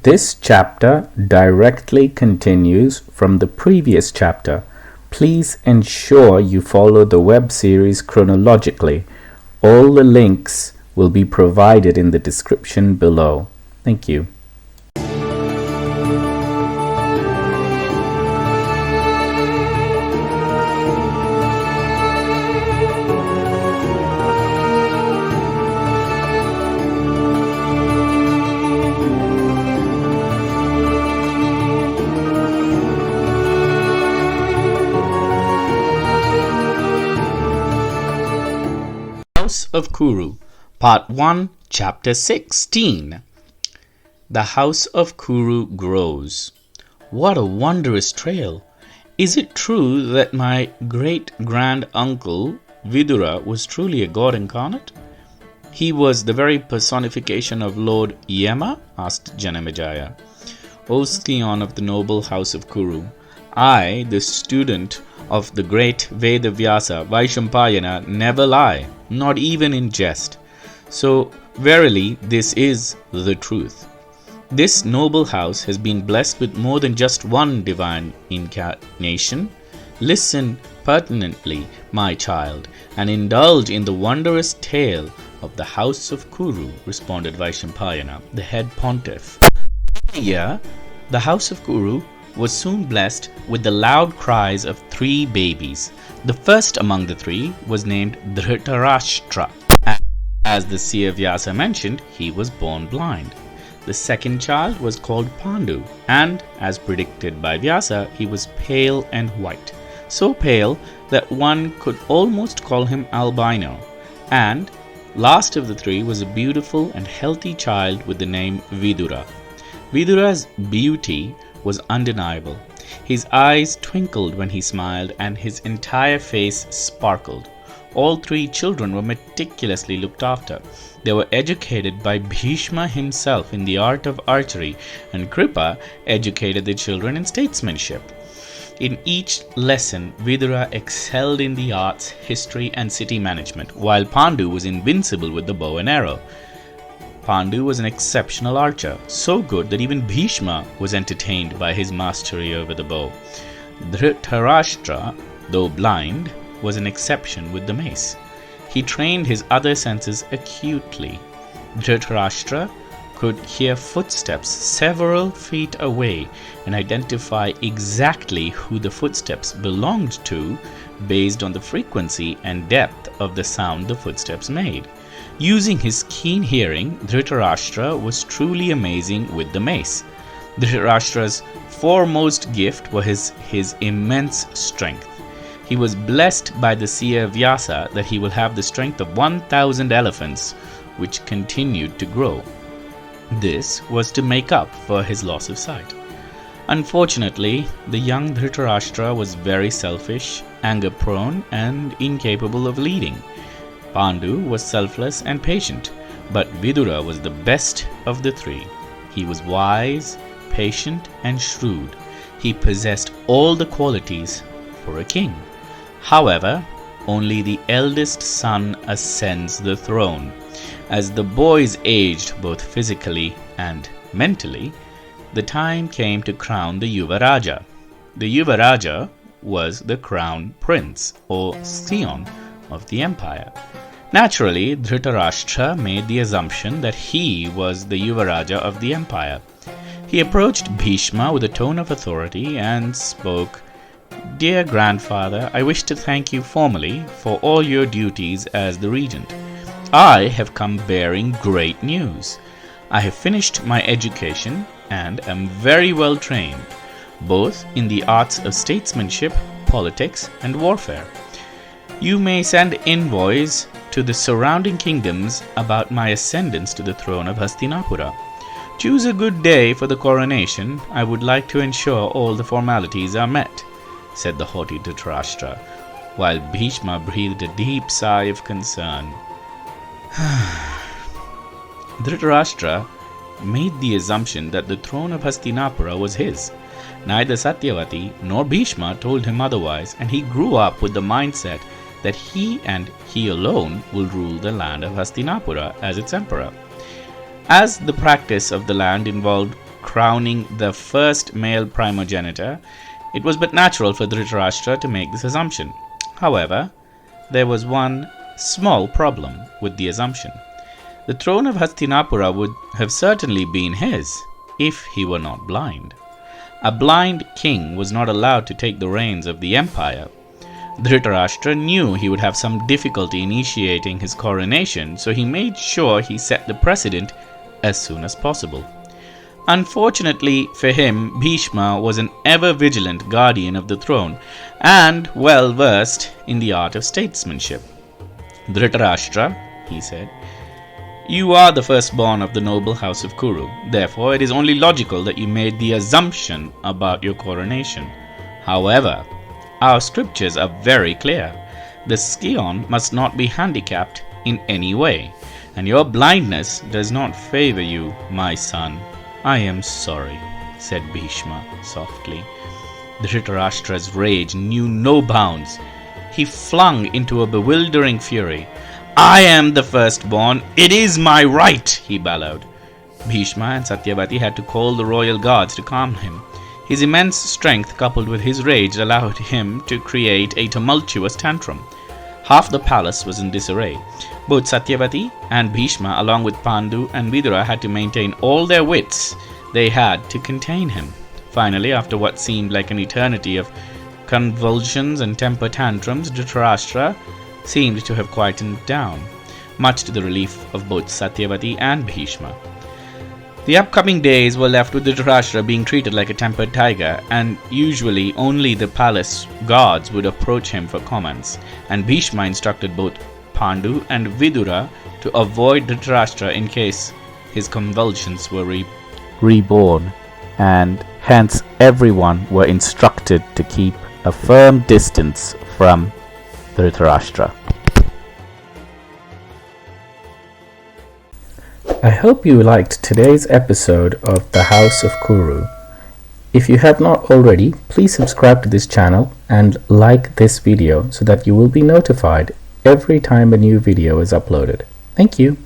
This chapter directly continues from the previous chapter. Please ensure you follow the web series chronologically. All the links will be provided in the description below. Thank you. House of Kuru, Part 1, Chapter 16. The House of Kuru grows. What a wondrous trail! Is it true that my great-grand-uncle Vidura was truly a god incarnate? He was the very personification of Lord Yama? Asked Janamejaya. O scion of the noble house of Kuru, I, the student of the great Veda Vyasa, Vaishampayana, never lie, not even in jest. So verily this is the truth. This noble house has been blessed with more than just one divine incarnation. Listen pertinently, my child, and indulge in the wondrous tale of the house of Kuru, responded Vaishampayana, the head pontiff. Here, the house of Kuru was soon blessed with the loud cries of 3 babies. The first among the 3 was named Dhritarashtra. As the seer Vyasa mentioned, he was born blind. The second child was called Pandu, and, as predicted by Vyasa, he was pale and white, so pale that one could almost call him albino. And last of the 3 was a beautiful and healthy child with the name Vidura. Vidura's beauty was undeniable. His eyes twinkled when he smiled, and his entire face sparkled. All 3 children were meticulously looked after. They were educated by Bhishma himself in the art of archery, and Kripa educated the children in statesmanship. In each lesson, Vidura excelled in the arts, history, and city management, while Pandu was invincible with the bow and arrow. Pandu was an exceptional archer, so good that even Bhishma was entertained by his mastery over the bow. Dhritarashtra, though blind, was an exception with the mace. He trained his other senses acutely. Dhritarashtra could hear footsteps several feet away and identify exactly who the footsteps belonged to based on the frequency and depth of the sound the footsteps made. Using his keen hearing, Dhritarashtra was truly amazing with the mace. Dhritarashtra's foremost gift was his immense strength. He was blessed by the seer Vyasa that he will have the strength of 1,000 elephants, which continued to grow. This was to make up for his loss of sight. Unfortunately, the young Dhritarashtra was very selfish, anger-prone, and incapable of leading. Pandu was selfless and patient, but Vidura was the best of the 3. He was wise, patient, and shrewd. He possessed all the qualities for a king. However, only the eldest son ascends the throne. As the boys aged both physically and mentally, the time came to crown the Yuvaraja. The Yuvaraja was the crown prince, or scion, of the empire. Naturally, Dhritarashtra made the assumption that he was the Yuvaraja of the empire. He approached Bhishma with a tone of authority and spoke, "Dear grandfather, I wish to thank you formally for all your duties as the regent. I have come bearing great news. I have finished my education and am very well trained, both in the arts of statesmanship, politics, and warfare. You may send envoys to the surrounding kingdoms about my ascendance to the throne of Hastinapura. Choose a good day for the coronation. I would like to ensure all the formalities are met," said the haughty Dhritarashtra, while Bhishma breathed a deep sigh of concern. Dhritarashtra made the assumption that the throne of Hastinapura was his. Neither Satyavati nor Bhishma told him otherwise, and he grew up with the mindset that he and he alone will rule the land of Hastinapura as its emperor. As the practice of the land involved crowning the first male primogenitor, it was but natural for Dhritarashtra to make this assumption. However, there was one small problem with the assumption. The throne of Hastinapura would have certainly been his if he were not blind. A blind king was not allowed to take the reins of the empire. Dhritarashtra knew he would have some difficulty initiating his coronation, so he made sure he set the precedent as soon as possible. Unfortunately for him, Bhishma was an ever-vigilant guardian of the throne and well versed in the art of statesmanship. Dhritarashtra, he said, you are the firstborn of the noble house of Kuru. Therefore, it is only logical that you made the assumption about your coronation. However, our scriptures are very clear. The scion must not be handicapped in any way, and your blindness does not favor you, my son. I am sorry, said Bhishma softly. Dhritarashtra's rage knew no bounds. He flung into a bewildering fury. I am the firstborn. It is my right, he bellowed. Bhishma and Satyavati had to call the royal guards to calm him. His immense strength coupled with his rage allowed him to create a tumultuous tantrum. Half the palace was in disarray. Both Satyavati and Bhishma, along with Pandu and Vidura, had to maintain all their wits they had to contain him. Finally, after what seemed like an eternity of convulsions and temper tantrums, Dhritarashtra seemed to have quietened down, much to the relief of both Satyavati and Bhishma. The upcoming days were left with Dhritarashtra being treated like a tempered tiger, and usually only the palace guards would approach him for comments, and Bhishma instructed both Pandu and Vidura to avoid Dhritarashtra in case his convulsions were reborn, and hence everyone were instructed to keep a firm distance from Dhritarashtra. I hope you liked today's episode of The House of Kuru. If you have not already, please subscribe to this channel and like this video so that you will be notified every time a new video is uploaded. Thank you.